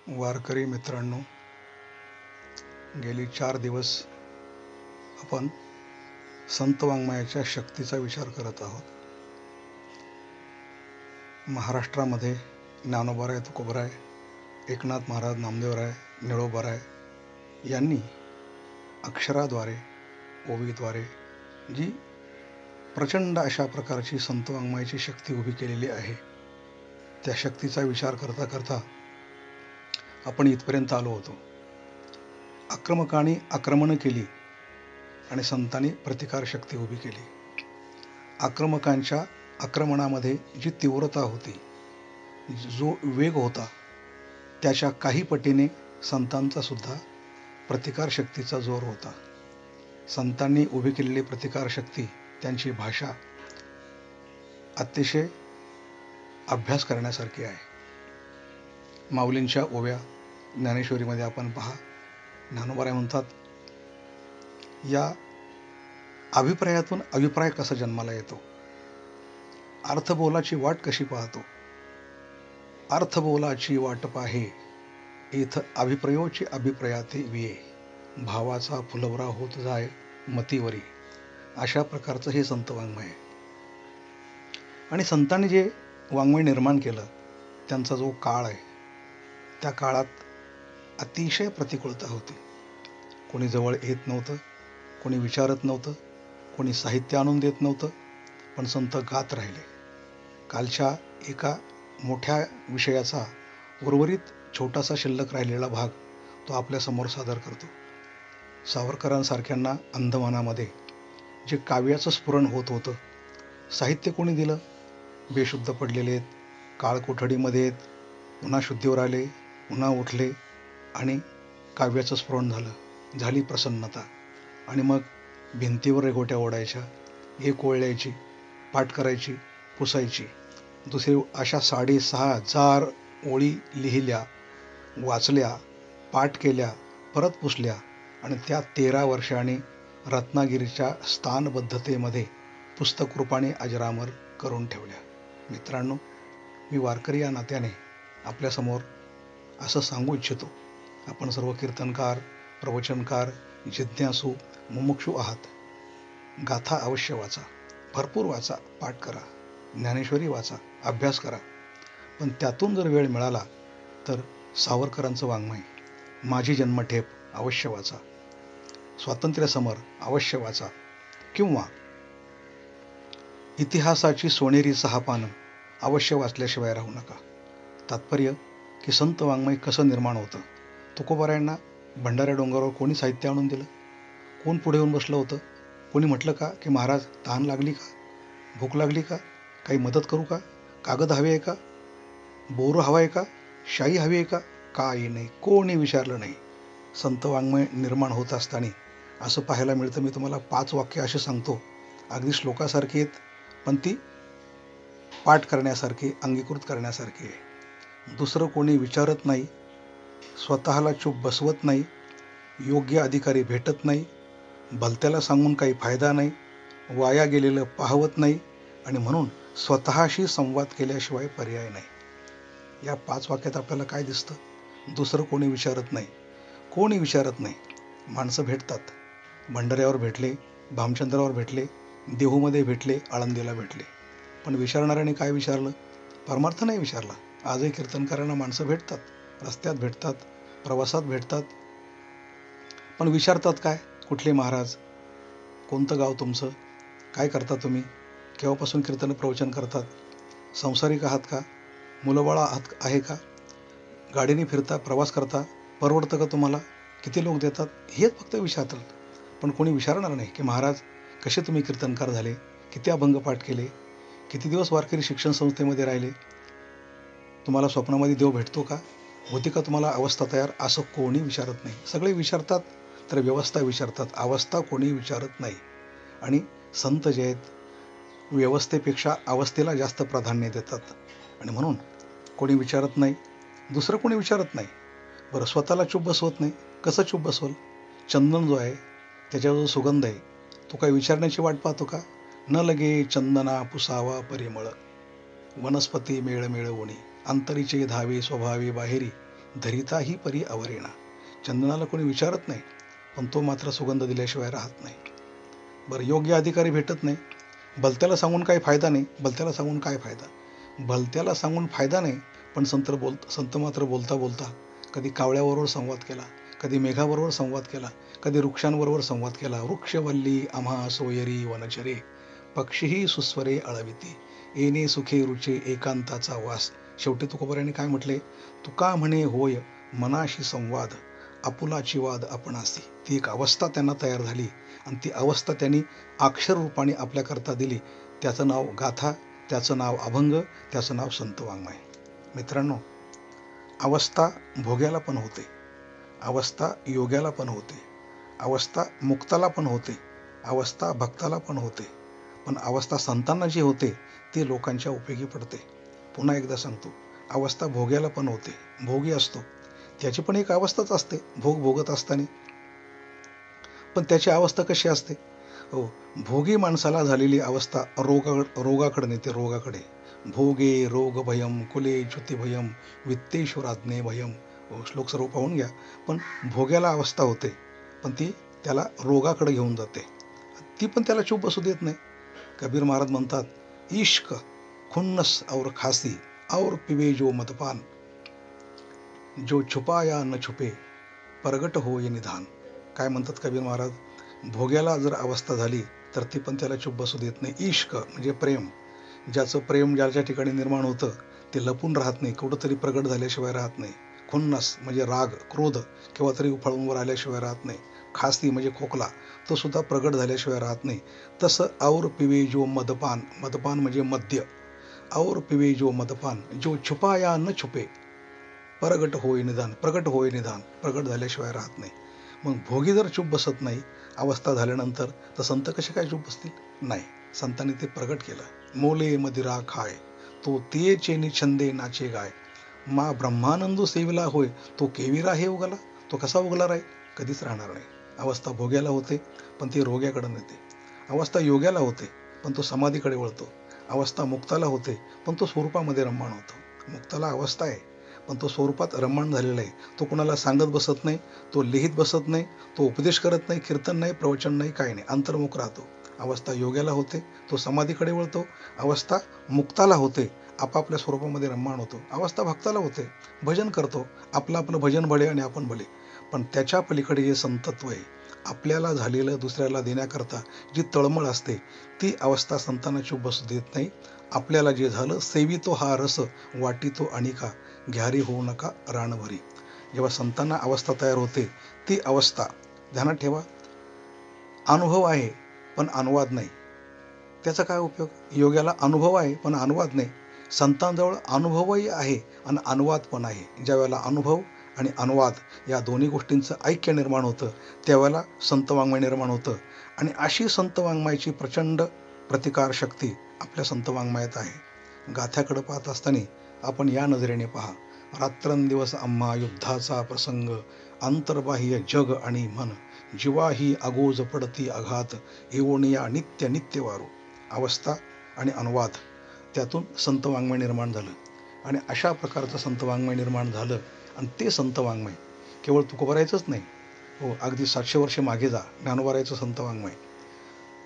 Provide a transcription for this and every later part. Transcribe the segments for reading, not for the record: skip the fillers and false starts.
वारकरी मित्रांनो, गेली 4 दिवस आपण संत वाङ्मयाच्या शक्तीचा विचार करत आहोत. महाराष्ट्रामध्ये ज्ञानोबाराय, तुकोबाराय, एकनाथ महाराज, नामदेवराय, निळोबाराय यांनी अक्षराद्वारे, ओवीद्वारे जी प्रचंड अशा प्रकारची संत वाङ्मयाची शक्ती उभी केलेली आहे, त्या शक्तीचा विचार करता करता आपण इथपर्यंत आलो होतो. आक्रमकांनी आक्रमणं केली आणि संतांनी प्रतिकार शक्ती उभी केली. आक्रमकांच्या आक्रमणामध्ये जी तीव्रता होती, जो वेग होता, त्याच्या काही पटीने संतांचा सुद्धा प्रतिकार शक्तीचा जोर होता. संतांनी उभी केलेली प्रतिकार शक्ती, त्यांची भाषा अतिशय अभ्यास करण्यासारखी आहे. माऊलींच्या ओव्या ज्ञानेश्वरीमध्ये आपण पहा, ज्ञानोबाराय म्हणतात, या अभिप्रायातून अभिप्राय कसा जन्माला येतो, अर्थबोलाची वाट कशी पाहतो, अर्थबोलाची वाट पाहे, इथं अभिप्रयोची अभिप्रयाते विये, भावाचा फुलवरा होत जाय मतीवरी. अशा प्रकारचं हे संत वाङ्मय आहे. आणि संतांनी जे वाङ्मय निर्माण केलं, त्यांचा जो काळ आहे, त्या काळात अतिशय प्रतिकूलता होती. कोणी जवळ येत नव्हतं, कोणी विचारत नव्हतं, कोणी साहित्य आणून देत नव्हतं, पण संत गात राहिले. कालच्या एका मोठ्या विषयाचा उर्वरित छोटासा शिल्लक राहिलेला भाग तो आपल्यासमोर सादर करतो. सावरकरांसारख्यांना अंधमानामध्ये जे काव्याचं स्फुरण होत होतं, साहित्य कोणी दिलं? बेशुद्ध पडलेले आहेत, काळ कोठडीमध्ये आहेत, पुन्हा शुद्धीवर आले, पुन्हा उठले आणि काव्याचं स्फुरण झालं, झाली प्रसन्नता. आणि मग भिंतीवर रेघोट्या ओढायच्या, एक ओळायची, पाठ करायची, पुसायची. दुसरी अशा 6,500 ओळी लिहिल्या, वाचल्या, पाठ केल्या, परत पुसल्या आणि त्या 13 वर्षांनी रत्नागिरीच्या स्थानबद्धतेमध्ये पुस्तकरूपाने अजरामर करून ठेवल्या. मित्रांनो, मी वारकरी या नात्याने आपल्यासमोर असं सांगू इच्छितो, आपण सर्व कीर्तनकार, प्रवचनकार, जिज्ञासू, मुमुक्षू आहात. गाथा अवश्य वाचा, भरपूर वाचा, पाठ करा, ज्ञानेश्वरी वाचा, अभ्यास करा. पण त्यातून जर वेळ मिळाला तर सावरकरांचं वाङ्मय, माझी जन्मठेप अवश्य वाचा, स्वातंत्र्य समर अवश्य वाचा, किंवा इतिहासाची सोनेरी 6 पानं अवश्य वाचल्याशिवाय राहू नका. तात्पर्य की संत वाङ्मय कसं निर्माण होतं. तुकोबारायांना भंडाऱ्या डोंगरावर कोणी साहित्य आणून दिलं? कोण पुढे येऊन बसलं होतं? कोणी म्हटलं का की महाराज, तहान लागली का, भूक लागली का, काही मदत करू का, कागद हवे आहे का, बोरं हवं आहे का, शाई हवी आहे का? काही नाही, कोणी विचारलं नाही. संत वाङ्मय निर्माण होत असताना असं पाहायला मिळतं. मी तुम्हाला 5 वाक्य असे सांगतो, अगदी श्लोकासारखी आहेत, पण ती पाठ करण्यासारखी, अंगीकृत करण्यासारखी आहे. दुसरं कोणी विचारत नाही, स्वतःला चूप बसवत नाही, योग्य अधिकारी भेटत नाही, भलत्याला सांगून काही फायदा नाही, वाया गेलेलं पाहवत नाही, आणि म्हणून स्वतःशी संवाद केल्याशिवाय पर्याय नाही. या 5 वाक्यात आपल्याला काय दिसतं? दुसरं कोणी विचारत नाही, कोणी विचारत नाही. माणसं भेटतात, भंडाऱ्यावर भेटले, भामचंद्रावर भेटले, देहूमध्ये भेटले, आळंदीला भेटले, पण विचारणाऱ्याने काय विचारलं? परमार्थ नाही विचारला. आजही कीर्तनकारांना माणसं भेटतात, रस्त्यात भेटतात, प्रवासात भेटतात, पण विचारतात काय? कुठले महाराज, कोणतं गाव तुमचं, काय करता तुम्ही, केव्हापासून कीर्तन प्रवचन करतात, संसारिक आहात का, मुलंबाळं आहात आहे का, गाडीने फिरता, प्रवास करता, परवडतं का तुम्हाला, किती लोक देतात, हेच फक्त विचारतात. पण कोणी विचारणार नाही की महाराज, कसे तुम्ही कीर्तनकार झाले, किती अभंग पाठ केले, किती दिवस वारकरी शिक्षण संस्थेमध्ये राहिले, तुम्हाला स्वप्नामध्ये देव भेटतो का, होती का तुम्हाला अवस्था तयार, असं कोणी विचारत नाही. सगळे विचारतात तर व्यवस्था विचारतात, अवस्था कोणी विचारत नाही. आणि संत जे आहेत, व्यवस्थेपेक्षा अवस्थेला जास्त प्राधान्य देतात, आणि म्हणून कोणी विचारत नाही, दुसरं कोणी विचारत नाही. बरं, स्वतःला चूप बसवत नाही. कसं चूप बसवल? चंदन जो आहे, त्याच्यावर जो सुगंध आहे, तो काही विचारण्याची वाट पाहतो का? न लगे चंदना पुसावा परिमळ, वनस्पती मेळ मेळवणी, अंतरीचे धावे स्वभावे बाहेरी, धरिताही परी अवरेना. चंदनाला कोणी विचारत नाही, पण तो मात्र सुगंध दिल्याशिवाय राहत नाही. बरं, योग्य अधिकारी भेटत नाही. भलत्याला सांगून काही फायदा नाही. भलत्याला सांगून काय फायदा? भलत्याला सांगून फायदा नाही. पण संत मात्र बोलता बोलता कधी कावळ्याबरोबर संवाद केला, कधी मेघाबरोबर संवाद केला, कधी वृक्षांबरोबर संवाद केला. वृक्षवल्ली आम्हा सोयरी वनचरे, पक्षीही सुस्वरे अळविती, येणे सुखे रुचे एकांताचा वास. शेवटी तुकोबारायांनी काय म्हटले? तुका म्हणे होय मनाशी संवाद, आपुलाची वाद आपणासी. ती एक अवस्था त्यांना तयार झाली आणि ती अवस्था त्यांनी अक्षर रूपाने आपल्याकरता दिली. त्याचं नाव गाथा, त्याचं नाव अभंग, त्याचं नाव संत वाङ्मय. मित्रांनो, अवस्था भोग्याला पण होते, अवस्था योग्याला पण होते, अवस्था मुक्ताला पण होते, अवस्था भक्ताला पण होते. पण अवस्था संतांना जी होते ती लोकांच्या उपयोगी पडते. पुन्हा एकदा सांगतो, अवस्था भोग्याला पण होते, भोगी असतो, त्याची पण एक अवस्थाच असते भोग भोगत असताना. पण त्याची अवस्था कशी असते? हो, भोगी माणसाला झालेली अवस्था रोगाकडे नेते, रोगाकडे. भोगे रोग भयम कुले च्युती भयम वित्तेश्वराज्ञे भयम. श्लोक सर्व पाहून घ्या. पण भोग्याला अवस्था होते, पण ती त्याला रोगाकडे घेऊन जाते. ती पण त्याला चूप बसू देत नाही. कबीर महाराज म्हणतात, इश्क खुन्नस और खासी और पिवे जो मदपान, जो छुपाया न छुपे प्रगट होय निधान. काय म्हणतात कबीर महाराज? भोग्याला जर अवस्था झाली तर ती पण त्याला चूप बसू देत नाही. इश्क म्हणजे प्रेम. ज्याचं प्रेम ज्याच्या ठिकाणी निर्माण होतं ते लपून राहत नाही, कुठंतरी प्रगट झाल्याशिवाय राहत नाही. खुन्नस म्हणजे राग, क्रोध केव्हा तरी उफाळून आल्याशिवाय राहत नाही. खासी म्हणजे खोकला, तो सुद्धा प्रगट झाल्याशिवाय राहत नाही. तसं और पिवे जो मदपान, मदपान म्हणजे मद्य. और पिवे जो मदपान, जो छुपाया न छुपे प्रगट होय निदान, प्रगट होय निदान, प्रगट झाल्याशिवाय राहत नाही. मग भोगी जर चूप बसत नाही अवस्था झाल्यानंतर, तर संत कसे काय चूप बसतील? नाही, संतांनी ते प्रगट केलं. मोले मदिरा खाय, तो ते चेनी छंदे नाचे गाय, मा ब्रह्मानंदू सेविला होय, तो केविरा हे उगला. तो कसा उगला राहील? कधीच राहणार नाही. अवस्था भोग्याला होते, पण ती रोग्याकडे नेते. अवस्था योग्याला होते, पण तो समाधीकडे वळतो. अवस्था मुक्ताला होते, पण तो स्वरूपामध्ये रममाण होतो. मुक्ताला अवस्था आहे, पण तो स्वरूपात रममाण झालेला आहे. तो कुणाला सांगत बसत नाही, तो लिहित बसत नाही, तो उपदेश करत नाही, कीर्तन नाही, प्रवचन नाही, काही नाही, अंतर्मुख राहतो. अवस्था योग्याला होते, तो समाधीकडे वळतो. अवस्था मुक्ताला होते, आपापल्या स्वरूपामध्ये रममाण होतो. अवस्था भक्ताला होते, भजन करतो, आपलं आपलं भजन भले आणि आपण भले. पण त्याच्या पलीकडे जे संतत्व आहे, आपल्याला झालेलं दुसऱ्याला देण्याकरता जी तळमळ असते, ती अवस्था संतांना चूप बसू देत नाही. आपल्याला जे झालं सेवितो हा रस वाटितो अनिका, घ्यारी होऊ नका रानभरी. जेव्हा संतांना अवस्था तयार होते ती अवस्था, ध्यानात ठेवा, अनुभव आहे पण अनुवाद नाही. त्याचा काय उपयोग? योग्याला अनुभव आहे पण अनुवाद नाही. संतांजवळ अनुभवही आहे आणि अनुवाद पण आहे. ज्यावेळेला अनुभव आणि अनुवाद या दोन्ही गोष्टींचं ऐक्य निर्माण होतं त्यावेळेला संत वाङ्मय निर्माण होतं. आणि अशी संत वाङ्मयाची प्रचंड प्रतिकार शक्ती आपल्या संत वाङ्मयात आहे. गाथ्याकडे पाहत असताना आपण या नजरेने पहा. रात्रंदिवस आम्हा युद्धाचा प्रसंग, अंतर्बाह्य जग आणि मन, जीवाही अगोज पडती आघात, एवोनिया नित्य नित्य वारू. अवस्था आणि अनुवाद, त्यातून संत वाङ्मय निर्माण झालं. आणि अशा प्रकारचं संत वाङ्मय निर्माण झालं. आणि ते संत वाङ्मय केवळ तुकोबारायचंच नाही, हो, अगदी 700 वर्षे मागे जा, ज्ञानोबारायचं संत वाङ्मय,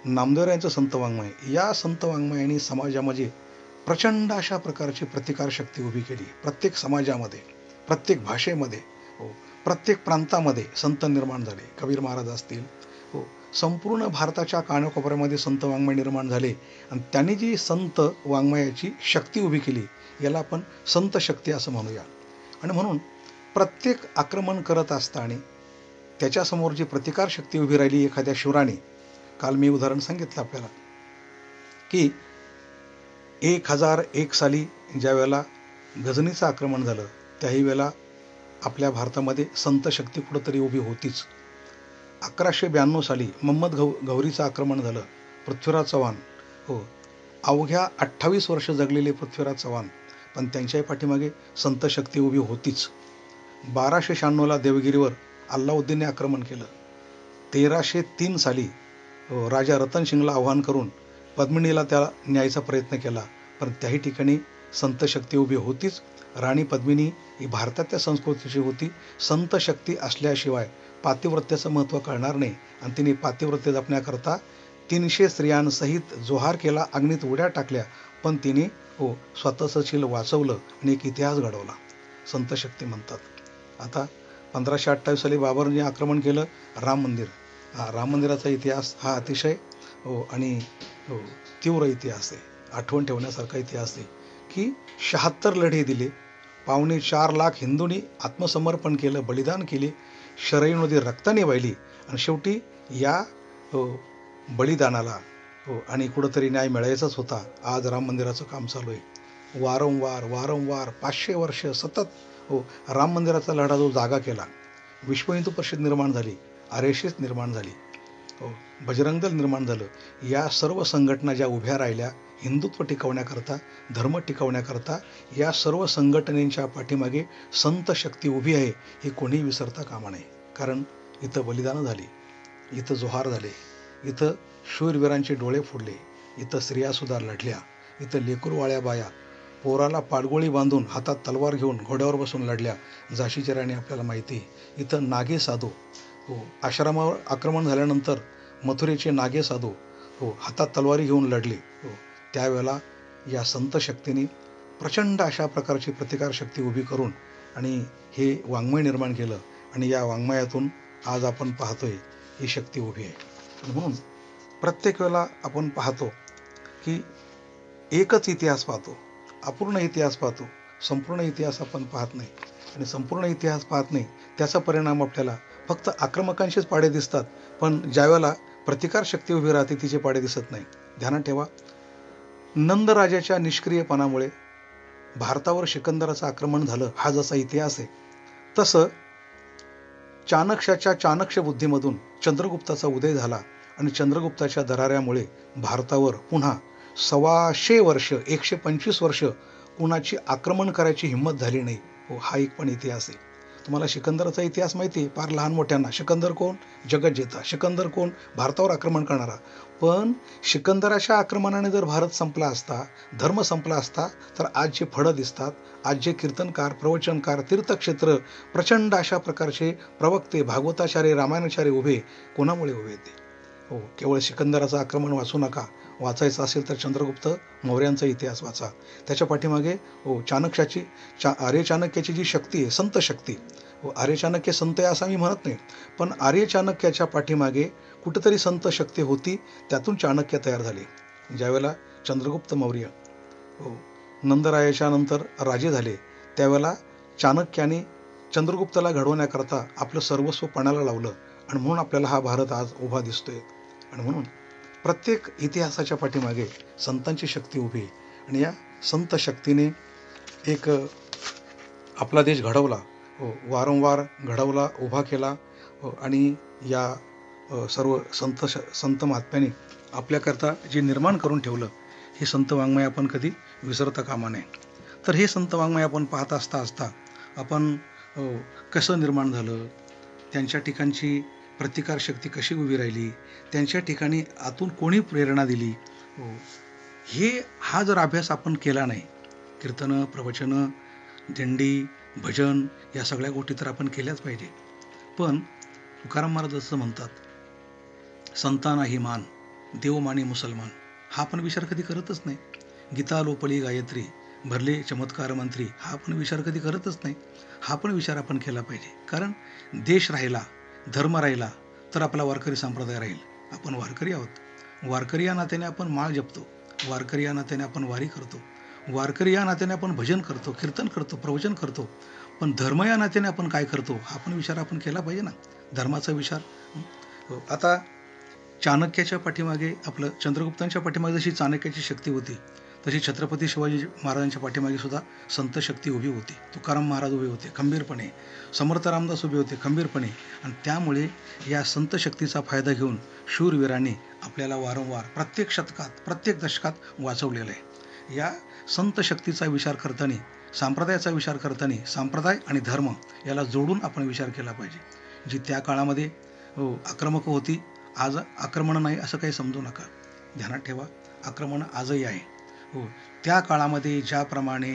नामदेवरायांचं संत वाङ्मय, या संत वाङ्मयाने समाजामध्ये प्रचंड अशा प्रकारची प्रतिकार शक्ती उभी केली. प्रत्येक समाजामध्ये, प्रत्येक भाषेमध्ये, हो, प्रत्येक प्रांतामध्ये संत निर्माण झाले. कबीर महाराज असतील, हो, संपूर्ण भारताच्या कानाकोपऱ्यामध्ये संत वाङ्मय निर्माण झाले. आणि त्यांनी जी संत वाङ्मयाची शक्ती उभी केली याला आपण संत शक्ती असं म्हणूया. आणि म्हणून प्रत्येक आक्रमण करत असताना त्याच्यासमोर जी प्रतिकार शक्ती उभी राहिली एखाद्या शूराने, काल मी उदाहरण सांगितलं आपल्याला की 1001 साली ज्या वेळेला गजनीचं आक्रमण झालं त्याही वेळेला आपल्या भारतामध्ये संत शक्ती कुठंतरी उभी होतीच. 1192 साली मोहम्मद गौरीचं आक्रमण झालं, पृथ्वीराज चव्हाण, हो, अवघ्या 28 वर्ष जगलेले पृथ्वीराज चव्हाण, पण त्यांच्याही पाठीमागे संत शक्ती उभी होतीच. 1296ला देवगिरीवर अल्लाउद्दीनने आक्रमण केलं. 1303 साली राजा रतन सिंगला आव्हान करून पद्मिणीला त्याला न्यायचा प्रयत्न केला, पण त्याही ठिकाणी संत शक्ती उभी होतीच. राणी पद्मिनी ही भारताच्या संस्कृतीची होती. संत शक्ती असल्याशिवाय पातिव्रत्याचं महत्त्व कळणार नाही आणि तिने पातिव्रत्य जपण्याकरता 300 स्त्रियांसहित जोहार केला, अग्नीत उड्या टाकल्या, पण तिने स्वतःचं शील वाचवलं आणि एक इतिहास घडवला. संत शक्ती म्हणतात. आता 1528 साली बाबरने आक्रमण केलं राम मंदिर. राम मंदिराचा इतिहास हा अतिशय आणि तीव्र इतिहास आहे. आठवण ठेवण्यासारखा इतिहास आहे की 76 लढे दिले, 4.25 लाख हिंदूंनी आत्मसमर्पण केलं, बलिदान केले, शरयू नदी रक्ताने वाहिली आणि शेवटी या बलिदानाला आणि कुठंतरी न्याय मिळायचाच होता. आज राम मंदिराचं काम चालू आहे. वारंवार 500 वर्ष सतत राम मंदिराचा लढा जो जागा केला, विश्व हिंदू परिषद निर्माण झाली, RSS निर्माण झाली, बजरंग दल निर्माण झालं. या सर्व संघटना ज्या उभ्या राहिल्या हिंदुत्व टिकवण्याकरता, धर्म टिकवण्याकरता, या सर्व संघटनेच्या पाठीमागे संत शक्ती उभी आहे हे कोणीही विसरता कामा नये. कारण इथं बलिदानं झाली, इथं जोहार झाले, इथं शूरवीरांचे डोळे फोडले, इथं स्त्रियासुद्धा लढल्या, इथं लेकरूवाळ्या बाया पोराला पाडगोळी बांधून हातात तलवार घेऊन घोड्यावर बसून लढल्या. झाशीची राणी आपल्याला माहिती आहे. इथं नागे साधू आश्रमावर आक्रमण झाल्यानंतर मथुरेचे नागे साधू हातात तलवारी घेऊन लढले. त्यावेळेला या संत शक्तीने प्रचंड अशा प्रकारची प्रतिकारशक्ती उभी करून आणि हे वाङ्मय निर्माण केलं आणि या वाङ्मयातून आज आपण पाहतोय ही शक्ती उभी आहे. म्हणून प्रत्येक वेळेला आपण पाहतो की एकच इतिहास पाहतो, अपूर्ण इतिहास पाहतो, संपूर्ण इतिहास आपण पाहत नाही आणि संपूर्ण इतिहास पाहत नाही. त्याचा परिणाम आपल्याला फक्त आक्रमकांचेच पाडे दिसतात, पण ज्यावेळेला प्रतिकार शक्ती उभी राहते तिचे पाडे दिसत नाही. ध्यानात ठेवा, नंद राजाच्या निष्क्रियपणामुळे भारतावर सिकंदराचं आक्रमण झालं हा जसा इतिहास आहे, तसं चाणक्याच्या चाणक्य बुद्धीमधून चंद्रगुप्ताचा उदय झाला आणि चंद्रगुप्ताच्या दराऱ्यामुळे भारतावर पुन्हा 125 वर्ष 125 वर्ष कुणाची आक्रमण करायची हिंमत झाली नाही. हा एक पण इतिहास आहे. तुम्हाला सिकंदराचा इतिहास माहिती आहे, फार लहान मोठ्यांना. सिकंदर कोण? जगज्जेता. सिकंदर कोण? भारतावर आक्रमण करणारा. पण सिकंदराच्या आक्रमणाने जर भारत संपला असता, धर्म संपला असता, तर आज जे फळं दिसतात, आज जे कीर्तनकार, प्रवचनकार, तीर्थक्षेत्र, प्रचंड अशा प्रकारचे प्रवक्ते, भागवताचार्य, रामायणाचार्य उभे कोणामुळे उभे होते? केवळ सिकंदराचं आक्रमण वाचू नका. वाचायचं असेल तर चंद्रगुप्त मौर्यांचा इतिहास वाचा. त्याच्या पाठीमागे चाणक्याची आर्य चाणक्याची जी शक्ती आहे, संत शक्ती. आर्य चाणक्य संत आहे असं मी म्हणत नाही, पण आर्य चाणक्याच्या पाठीमागे कुठंतरी संत शक्ती होती, त्यातून चाणक्य तयार झाले. ज्यावेळेला चंद्रगुप्त मौर्य नंदरायाच्या नंतर राजे झाले, त्यावेळेला चाणक्याने चंद्रगुप्ताला घडवण्याकरता आपलं सर्वस्व पणाला लावलं आणि म्हणून आपल्याला हा भारत आज उभा दिसतोय. आणि म्हणून प्रत्येक इतिहासाच्या पाठीमागे संतांची शक्ती उभी आहे आणि या संत शक्तीने एक आपला देश घडवला, वारंवार घडवला, उभा केला आणि या सर्व संत महात्म्यांनी आपल्याकरता जे निर्माण करून ठेवलं हे संत वाङ्मय आपण कधी विसरता कामा नये. तर हे संत वाङ्मय आपण पाहत असता आपण कसं निर्माण झालं, त्यांच्या ठिकाणची प्रतिकार शक्ती कशी उभी राहिली, त्यांच्या ठिकाणी आतून कोणी प्रेरणा दिली, हा जर अभ्यास आपण केला नाही, कीर्तनं, प्रवचनं, दिंडी, भजन या सगळ्या गोष्टी तर आपण केल्याच पाहिजे. पण तुकाराम महाराज असं म्हणतात, संताना ही मान देव माने मुसलमान. हा आपण विचार कधी करतच नाही. गीता लोपली गायत्री भरले चमत्कार मंत्री, हा आपण विचार कधी करतच नाही. हा पण विचार आपण केला पाहिजे. कारण देश राहिला, धर्म राहिला तर आपला वारकरी संप्रदाय राहील. आपण वारकरी आहोत. वारकरी या नात्याने आपण माळ जपतो, वारकरी या नात्याने आपण वारी करतो, वारकरी या नात्याने आपण भजन करतो, कीर्तन करतो, प्रवचन करतो. पण धर्म या नात्याने आपण काय करतो हा पण विचार आपण केला पाहिजे ना, धर्माचा विचार. आता चाणक्याच्या पाठीमागे, आपलं चंद्रगुप्तांच्या पाठीमागे जशी चाणक्याची शक्ती होती, तशी छत्रपती शिवाजी महाराजांच्या पाठीमागे सुद्धा संत शक्ती उभी होती. तुकाराम महाराज उभे होते खंबीरपणे, समर्थ रामदास उभे होते खंबीरपणे. आणि त्यामुळे या संत शक्तीचा फायदा घेऊन शूरवीरांनी आपल्याला वारंवार प्रत्येक शतकात, प्रत्येक दशकात वाचवलेलं आहे. या संत शक्तीचा विचार करताना, संप्रदायाचा विचार करताना, संप्रदाय आणि धर्म याला जोडून आपण विचार केला पाहिजे. जी त्या काळामध्ये आक्रमक होती, आज आक्रमण नाही असं काही समजू नका. ध्यानात ठेवा, आक्रमण आजही आहे. त्या काळामध्ये ज्याप्रमाणे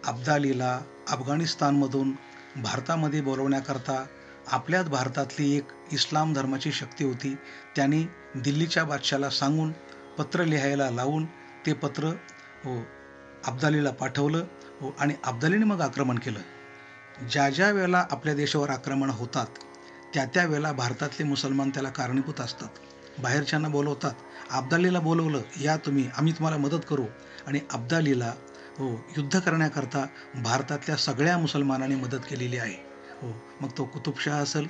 अब्दालीला अफगाणिस्तानमधून भारतामध्ये बोलवण्याकरता आपल्याच भारतातली एक इस्लाम धर्माची शक्ती होती, त्यांनी दिल्लीच्या बादशाला सांगून पत्र लिहायला लावून ते पत्र अब्दालीला पाठवलं आणि अब्दालीने मग आक्रमण केलं. ज्या ज्या वेळेला आपल्या देशावर आक्रमण होतात त्या त्या वेळेला भारतातले मुसलमान त्याला कारणीभूत असतात. बाहेरच्यांना बोलवतात. अब्दालीला बोलवलं, या तुम्ही, आम्ही तुम्हाला मदत करू. आणि अब्दालीला युद्ध करण्याकरता भारतातल्या सगळ्या मुसलमानांनी मदत केलेली आहे. मग तो कुतुबशाह असेल,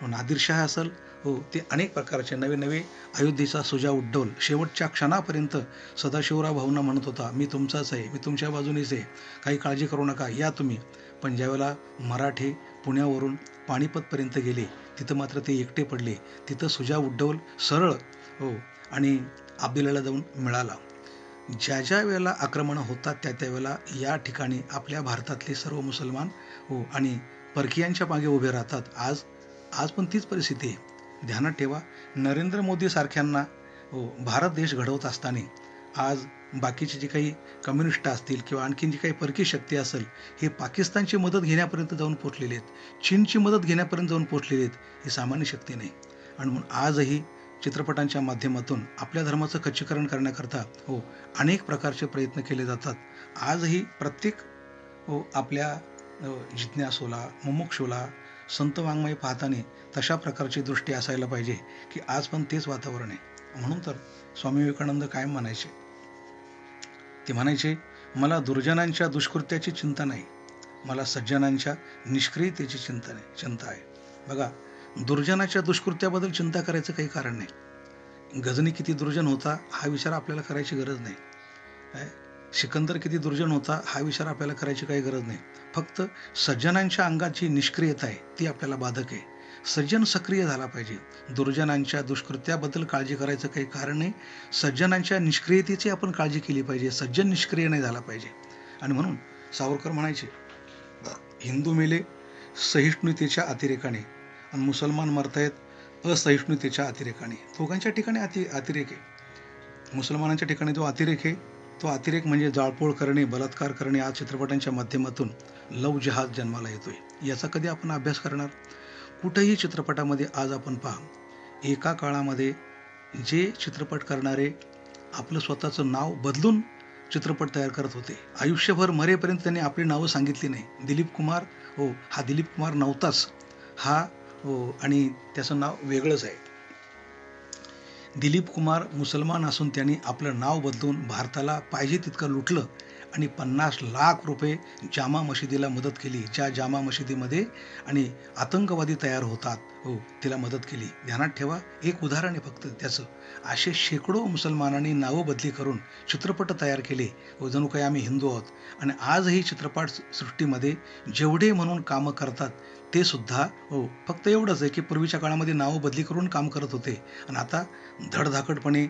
नादिरशाह असेल, ते अनेक प्रकारचे नवे नवे अयोध्येचा सुजा उड्डवल. शेवटच्या क्षणापर्यंत सदाशिवराव भाऊंना म्हणत होता, मी तुमचाच आहे, मी तुमच्या बाजूनीच आहे, काही काळजी करू नका, या तुम्ही. पण ज्यावेळेला मराठे पुण्यावरून पानिपतपर्यंत गेले, तिथं मात्र ते एकटे पडले. तिथं सुजा उड्डवल सरळ आणि अब्दालीला जाऊन मिळाला. ज्या ज्या वेळेला आक्रमणं होतात त्या त्यावेळेला या ठिकाणी आपल्या भारतातले सर्व मुसलमान आणि परकीयांच्या मागे उभे राहतात. आज पण तीच परिस्थिती आहे. ध्यानात ठेवा, नरेंद्र मोदी सारख्यांना भारत देश घडवत असताना आज बाकीचे जे काही कम्युनिस्ट असतील किंवा आणखीन जी काही परकी शक्ती असेल, हे पाकिस्तानची मदत घेण्यापर्यंत जाऊन पोचलेले आहेत, चीनची मदत घेण्यापर्यंत जाऊन पोचलेले आहेत. ही सामान्य शक्ती नाही. आणि म्हणून आजही चित्रपटांच्या माध्यमातून आपल्या धर्माचं खच्चीकरण करण्याकरता अनेक प्रकारचे प्रयत्न केले जातात. आजही प्रत्येक आपल्या जिज्ञासूला, मुमुक्षूला संत वाङ्मय पाहताना तशा प्रकारची दृष्टी असायला पाहिजे की आज पण तेच वातावरण आहे. म्हणून तर स्वामी विवेकानंद कायम म्हणायचे, ते म्हणायचे, मला दुर्जनांच्या दुष्कृत्याची चिंता नाही, मला सज्जनांच्या निष्क्रियतेची चिंता आहे. बघा, दुर्जनाच्या दुष्कृत्याबद्दल चिंता करायचं काही कारण नाही. गजनी किती दुर्जन होता हा विचार आपल्याला करायची गरज नाही. सिकंदर किती दुर्जन होता हा विचार आपल्याला करायची काही गरज नाही. फक्त सज्जनांच्या अंगात जी निष्क्रियता आहे ती आपल्याला बाधक आहे. सज्जन सक्रिय झाला पाहिजे. दुर्जनांच्या दुष्कृत्याबद्दल काळजी करायचं काही कारण नाही. सज्जनांच्या निष्क्रियतेची आपण काळजी केली पाहिजे. सज्जन निष्क्रिय नाही झाला पाहिजे. आणि म्हणून सावरकर म्हणायचे, हिंदू मेले सहिष्णुतेच्या अतिरेकाने आणि मुसलमान मरतायत असहिष्णुतेच्या अतिरेकाने. दोघांच्या ठिकाणी अतिरेक आहे. मुसलमानांच्या ठिकाणी जो अतिरेक आहे, तो अतिरेक म्हणजे जाळपोळ करणे, बलात्कार करणे. आज चित्रपटांच्या माध्यमातून लव जिहाद जन्माला येतोय. याचा कधी आपण अभ्यास करणार? कुठेही चित्रपटामध्ये आज आपण पहा, एका काळामध्ये जे चित्रपट करणारे आपलं स्वतःचं नाव बदलून चित्रपट तयार करत होते. आयुष्यभर मरेपर्यंत त्यांनी आपली नावं सांगितली नाही. दिलीप कुमार, हा दिलीप कुमार नव्हताच, हा आणि त्याचं नाव वेगळंच आहे. दिलीप कुमार मुसलमान असून त्यांनी आपलं नाव बदलून भारताला पाहिजे तितकं लुटलं आणि 50 लाख रुपये जामा मशिदीला मदत केली. ज्या जामा मशिदीमध्ये आणि आतंकवादी तयार होतात, तिला मदत केली. ध्यानात ठेवा, एक उदाहरण आहे फक्त त्याचं. असे शेकडो मुसलमानांनी नावं बदली करून चित्रपट तयार केले. जणू काही आम्ही हिंदू आहोत. आणि आजही चित्रपट सृष्टीमध्ये जेवढे म्हणून कामं करतात ते सुद्धा फक्त एवढंच आहे की पूर्वीच्या काळामध्ये नावं बदली करून काम करत होते आणि आता धडधाकटपणे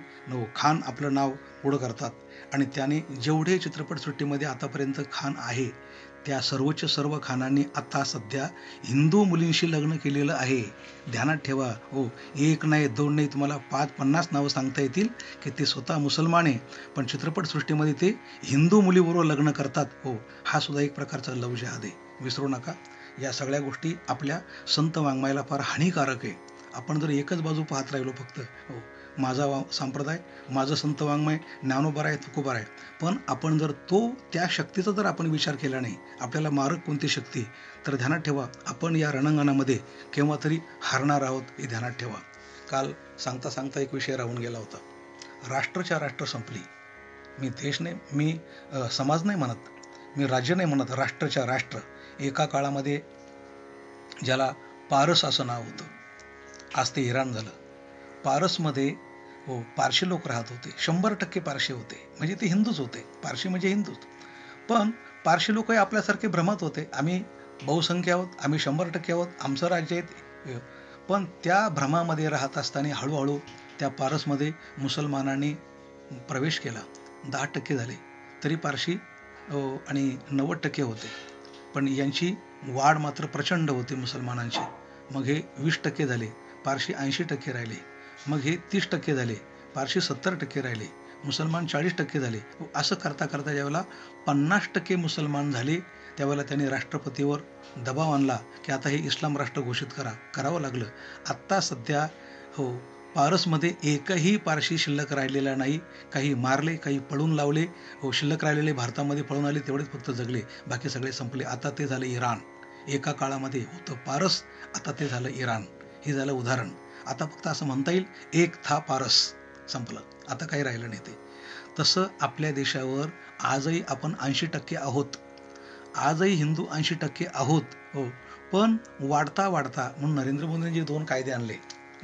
खान आपलं नाव पुढं करतात. आणि त्याने जेवढे चित्रपटसृष्टीमध्ये आतापर्यंत खान आहे त्या सर्वोच्च सर्व खानांनी आता सध्या हिंदू मुलींशी लग्न केलेलं आहे. ध्यानात ठेवा, एक नाही, दोन नाही, तुम्हाला 5-50 नावं सांगता येतील की ते स्वतः मुसलमान आहे पण चित्रपटसृष्टीमध्ये ते हिंदू मुलीबरोबर लग्न करतात. हा सुद्धा एक प्रकारचा लव जिहाद आहे. विसरू नका. या सगळ्या गोष्टी आपल्या संत वाङ्मयाला फार हानिकारक आहे. आपण जर एकच बाजू पाहत राहिलो फक्त, माझा संप्रदाय, माझं संत वाङ्मय, ज्ञानोबा आहे, तुकोबा आहे, पण आपण जर त्या शक्तीचा जर आपण विचार केला नाही, आपल्याला मारक कोणती शक्ती, तर ध्यानात ठेवा आपण या रणांगणामध्ये केव्हा तरी हारणार आहोत. हे ध्यानात ठेवा. काल सांगता सांगता एक विषय राहून गेला होता. राष्ट्रच्या राष्ट्र संपली. मी देश नाही, मी समाज नाही म्हणत, मी राज्य नाही म्हणत, राष्ट्रच्या राष्ट्र. एका काळामध्ये ज्याला पारस असं नाव होतं, आज ते इराण झालं. पारसमध्ये पारशी लोक राहत होते. 100% पारशी होते, म्हणजे ते हिंदूच होते. पारशी म्हणजे हिंदूच. पण पारशी लोकही आपल्यासारखे भ्रमत होते, आम्ही बहुसंख्य आहोत, आम्ही 100% आहोत, आमचं राज्य आहे. पण त्या भ्रमामध्ये राहत असताना हळूहळू त्या पारसमध्ये मुसलमानांनी प्रवेश केला. 10% झाले, तरी पारशी आणि 90% होते. पण यांची वाढ मात्र प्रचंड होती मुसलमानांची. मग हे 20% झाले, पारशी 80% राहिले. मग हे 30% झाले, पारशी 70% राहिले. मुसलमान 40% झाले. असं करता करता ज्यावेळेला 50% मुसलमान झाले त्यावेळेला त्यांनी राष्ट्रपतीवर दबाव आणला की आता हे इस्लाम राष्ट्र घोषित करावं लागलं. आत्ता सध्या हो पारसमध्ये एकही पारशी शिल्लक राहिलेला नाही. काही मारले, काही पळून लावले. हो शिल्लक राहिलेले भारतामध्ये पळून आले, तेवढेच फक्त जगले, बाकी सगळे संपले. आता ते झालं इराण. एका काळामध्ये होतं पारस, आता ते झालं इराण. हे झालं उदाहरण. आता फक्त असं म्हणता येईल एक था पारस, संपलं, आता काही राहिलं नाही ते. तसं आपल्या देशावर आजही आपण 80% आहोत. आजही हिंदू 80% आहोत. हो पण वाढता वाढता म्हणून नरेंद्र मोदींनी जे 2 कायदे आणले,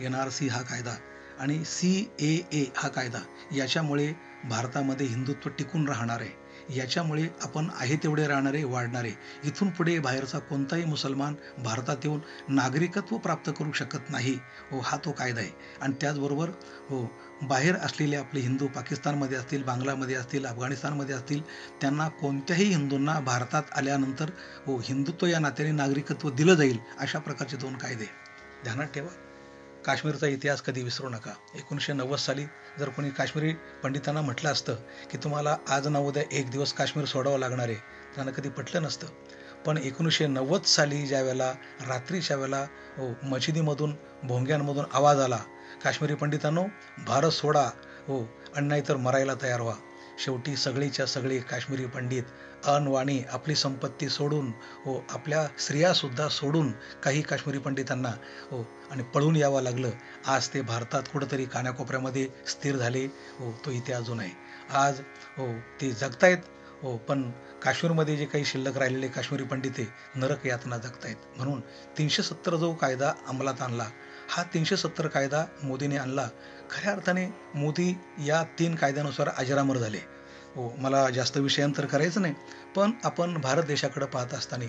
NRC हा कायदा आणि CAA हा कायदा, याच्यामुळे भारतामध्ये हिंदुत्व टिकून राहणार आहे. याच्यामुळे आपण आहे तेवढे राहणारे, वाढणारे. इथून पुढे बाहेरचा कोणताही मुसलमान भारतात येऊन नागरिकत्व प्राप्त करू शकत नाही. हो हा तो कायदा आहे. आणि त्याचबरोबर हो बाहेर असलेले आपले हिंदू पाकिस्तानमध्ये असतील, बांगलामध्ये असतील, अफगाणिस्तानमध्ये असतील, त्यांना कोणत्याही हिंदूंना भारतात आल्यानंतर हो हिंदुत्व या नात्याने नागरिकत्व दिलं जाईल, अशा प्रकारचे 2 कायदे ध्यानात ठेवा. काश्मीरचा इतिहास कधी विसरू नका. 1990 साली जर कोणी काश्मीरी पंडितांना म्हटलं असतं की तुम्हाला आज ना उद्या एक दिवस काश्मीर सोडावं लागणार आहे, त्यांना कधी पटलं नसतं. पण 1990 साली ज्या वेळेला रात्रीच्या वेळेला हो मशिदीमधून भोंग्यांमधून आवाज आला, काश्मीरी पंडितांनो भारत सोडा हो आणि नाहीतर मरायला तयार व्हा. शेवटी सगळीच्या सगळी काश्मीरी पंडित अनवाणी आपली संपत्ती सोडून हो आपल्या स्त्रियासुद्धा सोडून काही काश्मीरी पंडितांना हो आणि पळून यावं लागलं. आज ते भारतात कुठंतरी कानाकोपऱ्यामध्ये स्थिर झाले. हो तो इतिहास अजून आहे. आज हो ते जगतायत. हो पण काश्मीरमध्ये जे काही शिल्लक राहिलेले काश्मीरी पंडित नरक यातना जगतायत. म्हणून 370 जो कायदा अंमलात आणला, हा 370 कायदा मोदीने आणला. खऱ्या अर्थाने मोदी या 3 कायद्यानुसार अजरामर झाले. हो मला जास्त विषयांतर करायचं नाही, पण आपण भारत देशाकडे पाहत असताना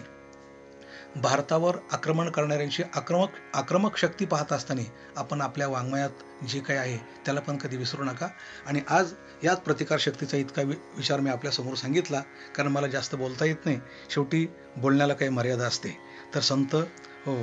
भारतावर आक्रमण करणाऱ्यांची आक्रमक शक्ती पाहत असताना आपण आपल्या वाङ्मयात जे काही आहे त्याला पण कधी विसरू नका. आणि आज याच प्रतिकार शक्तीचा इतका विचार मी आपल्यासमोर सांगितला, कारण मला जास्त बोलता येत नाही. शेवटी बोलण्याला काही मर्यादा असते. तर संत हो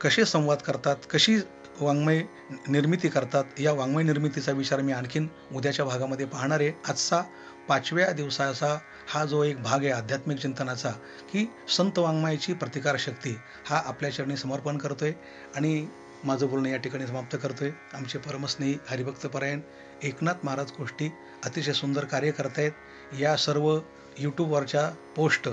कसे संवाद करतात, कशी वाङ्मय निर्मिती करतात, या वाङ्मय निर्मितीचा विचार मी आणखीन उद्याच्या भागामध्ये पाहणार आहे. आजचा 5व्या दिवसाचा हा जो एक भाग आहे आध्यात्मिक चिंतनाचा, की संत वाङ्मयाची प्रतिकार शक्ती, हा आपल्या चरणी समर्पण करतोय आणि माझं बोलणं या ठिकाणी समाप्त करतोय. आमचे परमस्नेही हरिभक्तपरायण एकनाथ महाराज गोष्टी अतिशय सुंदर कार्य करतायत. या सर्व यूट्यूबवरच्या पोस्ट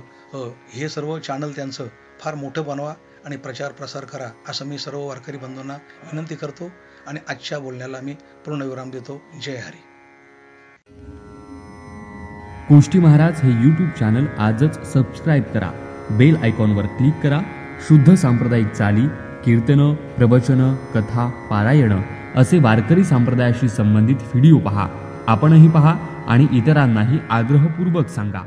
हे सर्व चॅनल त्यांचं फार मोठं बनवा आणि प्रचार प्रसार करा, असं मी सर्व वारकरी बंधूंना विनंती करतो आणि आजच्या बोलण्याला मी पूर्णविराम देतो. जय हरी. गोष्टी महाराज हे यूट्यूब चॅनल आजच सबस्क्राईब करा. बेल आयकॉनवर क्लिक करा. शुद्ध सांप्रदायिक चाली, कीर्तनं, प्रवचनं, कथा, पारायणं असे वारकरी संप्रदायाशी संबंधित व्हिडिओ पहा. आपणही पहा आणि इतरांनाही आग्रहपूर्वक सांगा.